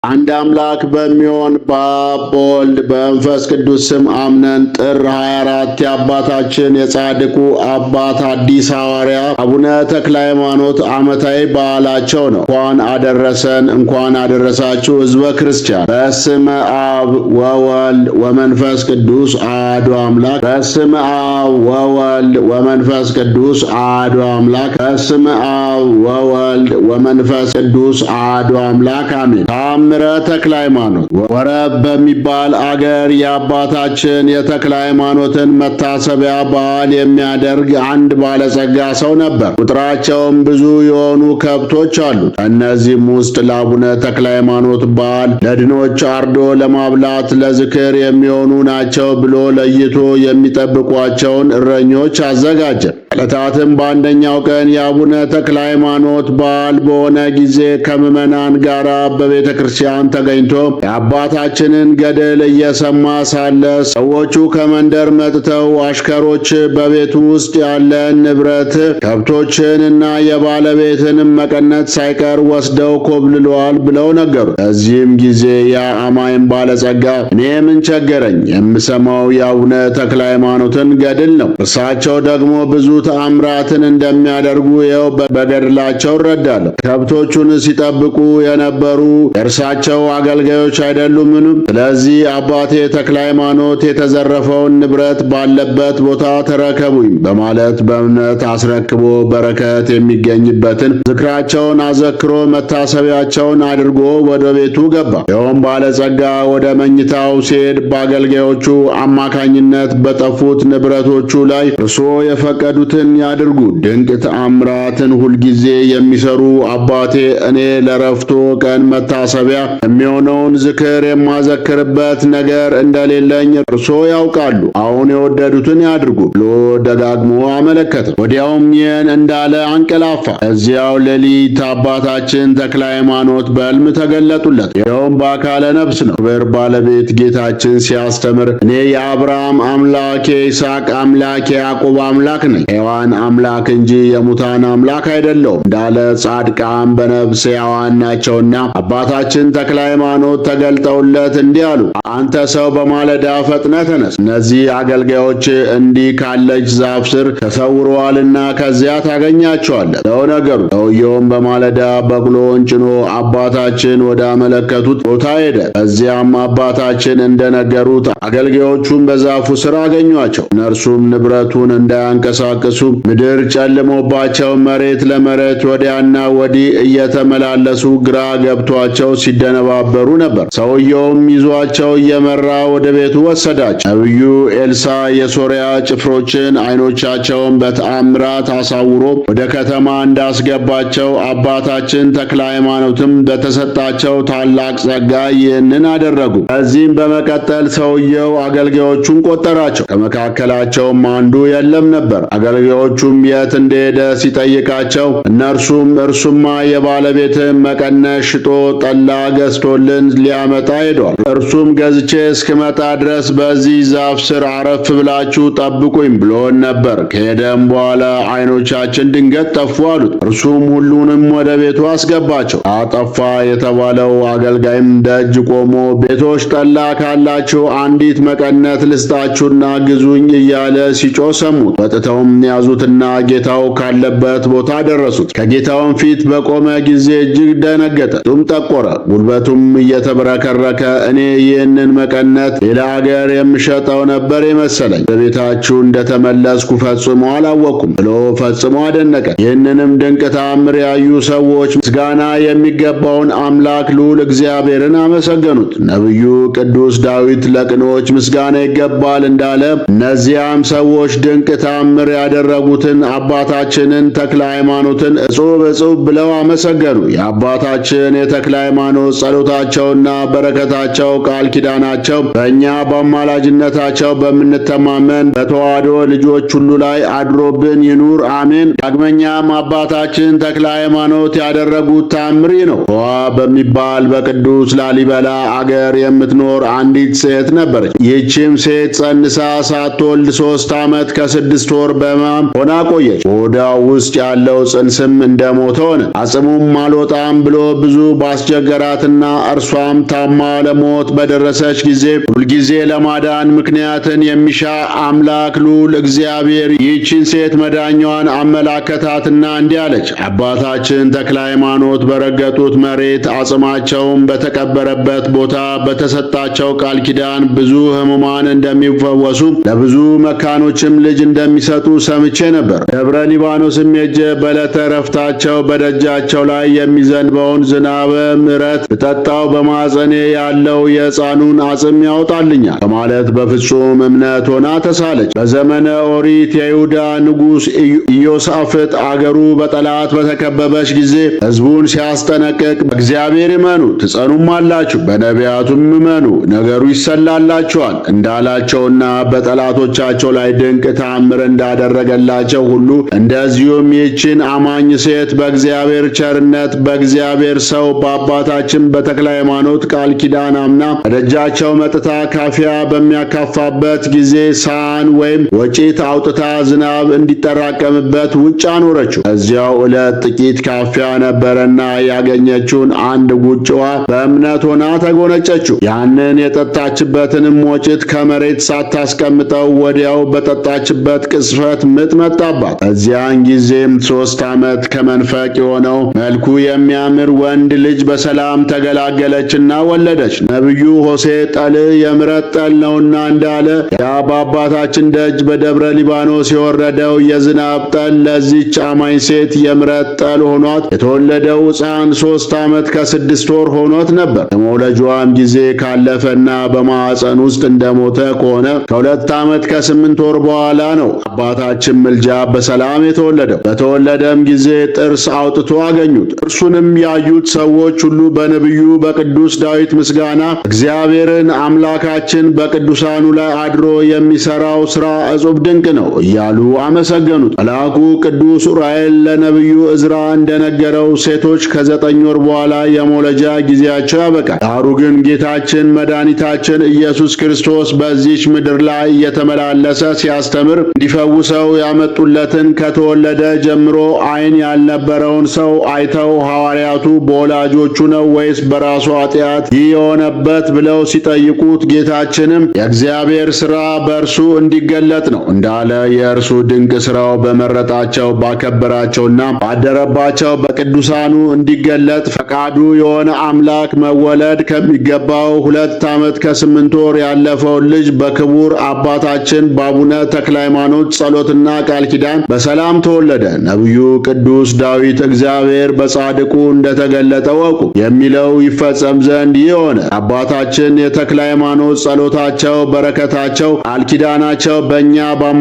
አንድ አምላክ በሚሆን በአብ በወልድ በመንፈስ ቅዱስ ስም አምነን ጥር 24 የአባታችን የጻድቁ አባት ሐዲስ ሐዋርያ አቡነ ተክለ ሃይማኖት ዓመታዊ በዓላቸው ነው። እንኳን አደረሰን፣ እንኳን አደረሳችሁ ሕዝበ ክርስቲያን። በስመ አብ ወወልድ ወመንፈስ ቅዱስ አሐዱ አምላክ። በስመ አብ ወወልድ ወመንፈስ ቅዱስ አሐዱ አምላክ። በስመ አብ ወወልድ ወመንፈስ ቅዱስ አሐዱ አምላክ አሜን። ተአምረ ተክለ ሃይማኖት ወረብ በሚባል አገር የአባታችን የተክለ ሃይማኖትን መታሰቢያ በዓል የሚያደርግ አንድ ባለጸጋ ሰው ነበር። ቁጥራቸውም ብዙ የሆኑ ከብቶች አሉት። ከእነዚህም ውስጥ ለአቡነ ተክለ ሃይማኖት በዓል ለድኖች አርዶ ለማብላት ለዝክር የሚሆኑ ናቸው ብሎ ለይቶ የሚጠብቋቸውን እረኞች አዘጋጀ። ዕለታትም በአንደኛው ቀን የአቡነ ተክለ ሃይማኖት በዓል በሆነ ጊዜ ከምዕመናን ጋር በቤተ ክርስቲያን ተገኝቶ የአባታችንን ገድል እየሰማ ሳለ ሰዎቹ ከመንደር መጥተው አሽከሮች በቤቱ ውስጥ ያለን ንብረት ከብቶችንና የባለቤትንም መቀነት ሳይቀር ወስደው ኮብልለዋል ብለው ነገሩት። በዚህም ጊዜ ያ አማኝ ባለጸጋ እኔ ምን ቸገረኝ? የምሰማው የአቡነ ተክለ ሃይማኖትን ገድል ነው። እርሳቸው ደግሞ ብዙ ተአምራትን እንደሚያደርጉ ይኸው በገድላቸው እረዳለሁ። ከብቶቹን ሲጠብቁ የነበሩ የእርሳቸው አገልጋዮች አይደሉምን? ስለዚህ አባቴ ተክለ ሃይማኖት የተዘረፈውን ንብረት ባለበት ቦታ ተረከቡኝ በማለት በእምነት አስረክቦ በረከት የሚገኝበትን ዝክራቸውን አዘክሮ መታሰቢያቸውን አድርጎ ወደ ቤቱ ገባ። ይኸውም ባለጸጋ ወደ መኝታው ሲሄድ በአገልጋዮቹ አማካኝነት በጠፉት ንብረቶቹ ላይ እርስዎ የፈቀዱትን ያድርጉ፣ ድንቅ ተአምራትን ሁልጊዜ የሚሰሩ አባቴ እኔ ለረፍቶ ቀን መታሰቢያ የሚሆነውን ዝክር የማዘክርበት ነገር እንደሌለኝ እርስዎ ያውቃሉ። አሁን የወደዱትን ያድርጉ ብሎ ደጋግሞ አመለከተ። ወዲያውም ይህን እንዳለ አንቀላፋ። እዚያው ሌሊት አባታችን ተክለ ሃይማኖት በሕልም ተገለጡለት። ይኸውም በአካለ ነፍስ ነው። ክብር ባለቤት ጌታችን ሲያስተምር እኔ የአብርሃም አምላክ የይስሐቅ አምላክ የያዕቆብ አምላክ ነኝ፣ ሕያዋን አምላክ እንጂ የሙታን አምላክ አይደለሁም እንዳለ ጻድቃን በነፍስ ሕያዋን ናቸውና አባታችን ተክለ ሃይማኖት ተገልጠውለት እንዲህ አሉ። አንተ ሰው በማለዳ ፈጥነህ ተነስ፣ እነዚህ አገልጋዮች እንዲህ ካለች ዛፍ ስር ተሰውረዋልና ከዚያ ታገኛቸዋለህ ብለው ነገሩት። ሰውየውም በማለዳ በቅሎውን ጭኖ አባታችን ወደ አመለከቱት ቦታ ሄደ። ከዚያም አባታችን እንደነገሩት አገልጋዮቹን በዛፉ ስር አገኟቸው። እነርሱም ንብረቱን እንዳያንቀሳቅሱ ምድር ጨልሞባቸው መሬት ለመሬት ወዲያና ወዲህ እየተመላለሱ ግራ ገብቷቸው ሲደነባበሩ ነበር። ሰውየውም ይዟቸው እየመራ ወደ ቤቱ ወሰዳቸው። ነቢዩ ኤልሳ የሶርያ ጭፍሮችን ዓይኖቻቸውን በተአምራት አሳውሮ ወደ ከተማ እንዳስገባቸው አባታችን ተክለ ሃይማኖትም በተሰጣቸው ታላቅ ጸጋ ይህንን አደረጉ። ከዚህም በመቀጠል ሰውየው አገልጋዮቹን ቆጠራቸው። ከመካከላቸውም አንዱ የለም ነበር። አገልጋዮቹም የት እንደሄደ ሲጠይቃቸው እነርሱም እርሱማ የባለቤትን መቀነት ሽጦ ጠላ ገዝቶልን ሊያመጣ ሄዷል። እርሱም ገዝቼ እስክመጣ ድረስ በዚህ ዛፍ ስር አረፍ ብላችሁ ጠብቁኝ ብሎን ነበር። ከሄደም በኋላ ዓይኖቻችን ድንገት ጠፉ አሉት። እርሱም ሁሉንም ወደ ቤቱ አስገባቸው። አጠፋ የተባለው አገልጋይም ደጅ ቆሞ ቤቶች ጠላ ካላችሁ አንዲት መቀነት ልስጣችሁና ግዙኝ እያለ ሲጮህ ሰሙት። ወጥተውም ያዙትና ጌታው ካለበት ቦታ ደረሱት። ከጌታውም ፊት በቆመ ጊዜ እጅግ ደነገጠ፣ ፊቱም ጠቆረ፣ ጉልበቱም እየተብረከረከ እኔ ይህንን መቀነት ሌላ አገር የምሸጠው ነበር የመሰለኝ፣ በቤታችሁ እንደተመለስኩ ፈጽሞ አላወቅኩም ብሎ ፈጽሞ አደነቀ። ይህንንም ድንቅ ተአምር ያዩ ሰዎች ምስጋና የሚገባውን አምላክ ልዑል እግዚአብሔርን አመሰገኑት። ነቢዩ ቅዱስ ዳዊት ለቅኖች ምስጋና ይገባል እንዳለ እነዚያም ሰዎች ድንቅ ተአምር ያደረጉትን አባታችንን ተክለ ሃይማኖትን እጹብ እጹብ ብለው አመሰገኑ። የአባታችን የተክለ ሃይማኖት ጸሎታቸውና በረከታቸው ቃል ኪዳናቸው በእኛ በአማላጅነታቸው በምንተማመን በተዋሕዶ ልጆች ሁሉ ላይ አድሮብን ይኑር አሜን። ዳግመኛም አባታችን ተክለ ሃይማኖት ያደረጉት ተአምር ነው። ዋ በሚባል በቅዱስ ላሊበላ አገር የምትኖር አንዲት ሴት ነበረች። ይህችም ሴት ጸንሳ ሳትወልድ 3 ዓመት ከ6 ወር ታመማም ሆና ቆየች። በሆዷ ውስጥ ያለው ጽንስም እንደሞተ ሆነ። አጽሙም አልወጣም ብሎ ብዙ ባስቸገራትና እርሷም ታማ ለሞት በደረሰች ጊዜ ሁልጊዜ ለማዳን ምክንያትን የሚሻ አምላክ ልዑል እግዚአብሔር ይህችን ሴት መዳኛዋን አመላከታትና እንዲህ አለች። አባታችን ተክለ ሃይማኖት በረገጡት መሬት አጽማቸውም በተቀበረበት ቦታ በተሰጣቸው ቃል ኪዳን ብዙ ሕሙማን እንደሚፈወሱ ለብዙ መካኖችም ልጅ እንደሚሰጡ ሰምቼ ነበር። ደብረ ሊባኖስም ሄጄ በዕለተ ዕረፍታቸው በደጃቸው ላይ የሚዘንበውን ዝናበ ምሕረት ብጠጣው በማኅፀኔ ያለው የሕፃኑን አጽም ያወጣልኛል በማለት በፍጹም እምነት ሆና ተሳለች። በዘመነ ኦሪት የይሁዳ ንጉሥ ኢዮሳፍጥ አገሩ በጠላት በተከበበች ጊዜ ሕዝቡን ሲያስጠነቅቅ በእግዚአብሔር እመኑ ትጸኑማላችሁ፣ በነቢያቱም እመኑ ነገሩ ይሰላላችኋል እንዳላቸውና በጠላቶቻቸው ላይ ድንቅ ተአምር እንዳደረገላቸው ሁሉ እንደዚሁም ይህችን አማኝ ሴት በእግዚአብሔር ቸርነት በእግዚአብሔር ሰው በአባታችን በተክለ ሃይማኖት ቃል ኪዳን አምና በደጃቸው መጥታ ካፊያ በሚያካፋበት ጊዜ ሳህን ወይም ወጪት አውጥታ ዝናብ እንዲጠራቀምበት ውጭ አኖረችው። እዚያው ዕለት ጥቂት ካፊያ ነበረና ያገኘችውን አንድ ጉጭዋ በእምነት ሆና ተጎነጨችው። ያንን የጠጣችበትንም ወጭት ከመሬት ሳታስቀምጠው ወዲያው በጠጣችበት ቅጽበት ምጥ መጣባት። በዚያን ጊዜም 3 ዓመት ከመንፈቅ የሆነው መልኩ የሚያምር ወንድ ልጅ በሰላም ተገላገለችና ወለደች። ነቢዩ ሆሴዕ ጠል የምሕረት ጠል ነውና እንዳለ ያ በአባታችን ደጅ በደብረ ሊባኖስ የወረደው የዝናብ ጠል ለዚች አማኝ ሴት የምሕረት ጠል ሆኗት የተወለደው ሕፃን 3 ዓመት ከ6 ወር ሆኖት ነበር። የመውለጃዋም ጊዜ ካለፈና በማኅፀን ውስጥ እንደሞተ ከሆነ ከ2 ዓመት ከ8 ወር በኋላ ነው አባታችን ምልጃ በሰላም የተወለደው። በተወለደም ጊዜ ጥርስ አውጥቶ አገኙት። እርሱንም ያዩት ሰዎች ሁሉ በነቢዩ በቅዱስ ዳዊት ምስጋና እግዚአብሔርን አምላካችን በቅዱሳኑ ላይ አድሮ የሚሰራው ሥራ እጹብ ድንቅ ነው እያሉ አመሰገኑት። መልአኩ ቅዱስ ዑራኤል ለነቢዩ ዕዝራ እንደነገረው ሴቶች ከ9 ወር በኋላ የመውለጃ ጊዜያቸው ያበቃል። ዳሩ ግን ጌታችን መድኃኒታችን ኢየሱስ ክርስቶስ በዚች ምድር ላይ እየተመላለሰ ሲያስተምር እንዲፈውሰው ያመጡለትን ከተወለደ ጀምሮ ዓይን ያልነበረውን ሰው አይተው ሐዋርያቱ በወላጆቹ ነው ወይስ በራሱ ኃጢአት ይህ የሆነበት ብለው ሲጠይቁት ጌታችንም የእግዚአብሔር ሥራ በእርሱ እንዲገለጥ ነው እንዳለ የእርሱ ድንቅ ሥራው በመረጣቸው ባከበራቸውና ባደረባቸው በቅዱሳኑ እንዲገለጥ ፈቃዱ የሆነ አምላክ መወለድ ከሚገባው 2 ዓመት ከ8 ወር ያለፈውን ልጅ በክቡር አባታችን በአቡነ ተክለ ሃይማኖት ጸሎትና ቃል ኪዳን በሰላም ተወለደ። ነቢዩ ቅዱስ ዳዊት እግዚአብሔር በጻድቁ እንደተገለጠ ወቁ የሚለው ይፈጸም ዘንድ ይህ ሆነ። አባታችን የተክለ ሃይማኖት ጸሎታቸው፣ በረከታቸው፣ ቃል ኪዳናቸው በእኛ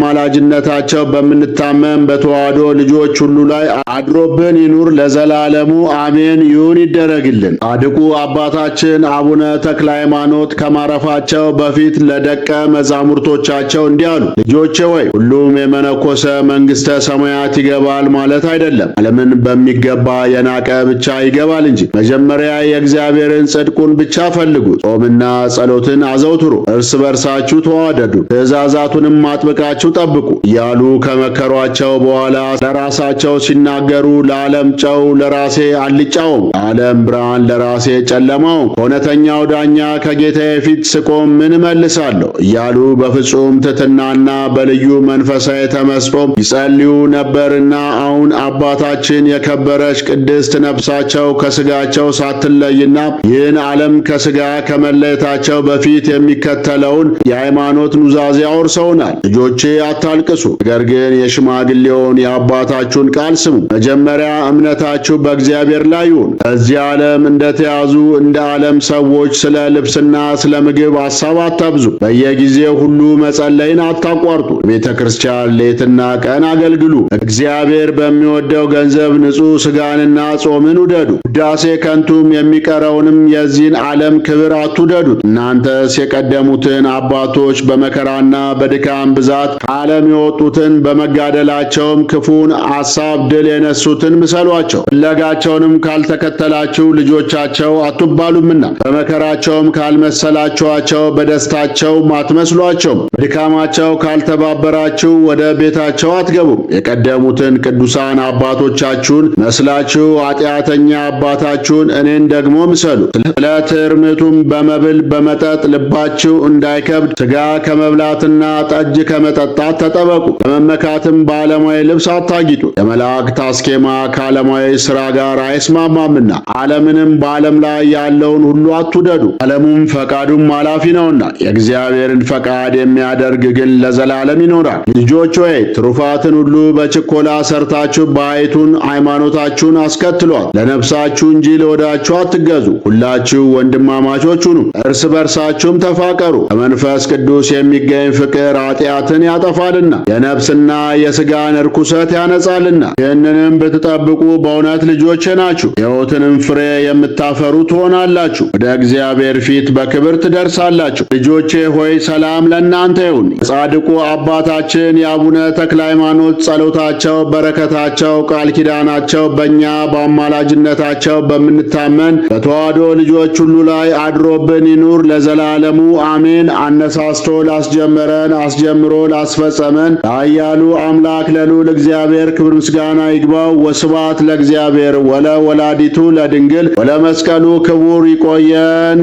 በአማላጅነታቸው በምንታመን በተዋህዶ ልጆች ሁሉ ላይ አድሮብን ይኑር ለዘላለሙ አሜን ይሁን ይደረግልን። ጻድቁ አባታችን አቡነ ተክለ ሃይማኖት ከማረፋቸው በፊት ለደቀ መዛሙርቶቻቸው እንዲህ አሉ። ልጆቼ ወይ ሁሉም የመነኮሰ መንግሥተ ሰማያት ይገባል ማለት አይደለም። ዓለምን በሚገባ የናቀ ብቻ ይገባል እንጂ። መጀመሪያ የእግዚአብሔርን ጽድቁን ብቻ ፈልጉ፣ ጾምና ጸሎትን አዘውትሩ፣ እርስ በርሳችሁ ተዋደዱ፣ ትእዛዛቱንም አጥብቃችሁ ጠብቁ እያሉ ከመከሯቸው በኋላ ለራሳቸው ሲናገሩ ለዓለም ጨው ለራሴ አልጫውም፣ ለዓለም ብርሃን ለራሴ ጨለማው፣ ከእውነተኛው ዳኛ ከጌታዬ ፊት ስቆም ምን እመልሳለሁ እያሉ በፍጹም ትሕትናና በልዩ መንፈሳዊ ተመስጦ ይጸልዩ ነበርና አሁን አባታችን የከበረች ቅድስት ነፍሳቸው ከሥጋቸው ሳትለይና ይህን ዓለም ከሥጋ ከመለየታቸው በፊት የሚከተለውን የሃይማኖት ኑዛዜ አውርሰውናል። ልጆቼ አታልቅሱ፣ ነገር ግን የሽማግሌውን የአባታችሁን ቃል ስሙ። መጀመሪያ እምነታችሁ በእግዚአብሔር ላይ ይሁን። በዚህ ዓለም እንደተያዙ እንደ ዓለም ሰዎች ስለ ልብስና ስለ ምግብ ሐሳብ አታብዙ። በየጊዜው ሁሉ መጸለይን አታቋርጡ። ቤተ ክርስቲያን ሌትና ቀን አገልግሉ። እግዚአብሔር በሚወደው ገንዘብ ንጹሕ ሥጋንና ጾምን ውደዱ። ውዳሴ ከንቱም የሚቀረውንም የዚህን ዓለም ክብር አትውደዱት። እናንተስ የቀደሙትን አባቶች በመከራና በድካም ብዛት ከዓለም የወጡትን በመጋደላቸውም ክፉን ሐሳብ ድል የነሱትን ምሰሏቸው። ፍለጋቸውንም ካልተከተላችሁ ልጆቻቸው አትባሉምና በመከራቸውም ካልመሰላችኋቸው በደስታቸው አትመስሏቸውም። በድካማቸው ካልተባበራችሁ ወደ ቤታቸው አትገቡም። የቀደሙትን ቅዱሳን አባቶቻችሁን መስላችሁ ኃጢአተኛ አባታችሁን እኔን ደግሞ ምሰሉ። ስለ ትዕርምቱም በመብል በመጠጥ ልባችሁ እንዳይከብድ ሥጋ ከመብላትና ጠጅ ከመጠጣት ተጠበቁ። በመመካትም በዓለማዊ ልብስ አታጊጡ። የመላእክት አስኬማ ከዓለማዊ ሥራ ጋር አይስማማምና። ዓለምንም በዓለም ላይ ያለውን ሁሉ አትውደዱ። ዓለሙም ፈቃዱም አላፊ ነውና የእግዚአብሔርን ፈቃድ የሚያደርግ ግን ለዘላለም ይኖራል። ልጆች ሆይ ትሩፋትን ሁሉ በችኮላ ሰርታችሁ ባሕቱን ሃይማኖታችሁን አስከትሏት። ለነፍሳችሁ እንጂ ለሆዳችሁ አትገዙ። ሁላችሁ ወንድማማቾች ሁኑ፣ እርስ በርሳችሁም ተፋቀሩ። ከመንፈስ ቅዱስ የሚገኝ ፍቅር ኃጢአትን ያጠፋልና የነፍስና የሥጋን ርኩሰት ያነጻልና። ይህንንም ብትጠብቁ በእውነት ልጆቼ ናችሁ፣ ሕይወትንም ፍሬ የምታፈሩ ትሆናላችሁ፣ ወደ እግዚአብሔር ፊት በክብር ትደርሳላችሁ። ልጆቼ ሆይ ሰላም ለእናንተ ይሁን። የጻድቁ አባታችን የአቡነ ተክለ ሃይማኖት ጸሎታቸው፣ በረከታቸው፣ ቃል ኪዳናቸው በእኛ በአማላጅነታቸው በምንታመን በተዋሕዶ ልጆች ሁሉ ላይ አድሮብን ይኑር ለዘላለሙ አሜን። አነሳስቶ ላስጀመረን አስጀምሮ ላስፈጸመን ለኃያሉ አምላክ ለልዑል እግዚአብሔር ክብር ምስጋና ይግባው። ወስብሐት ለእግዚአብሔር ወለ ወላዲቱ ለድንግል ወለመስቀሉ ክቡር። ይቆየን።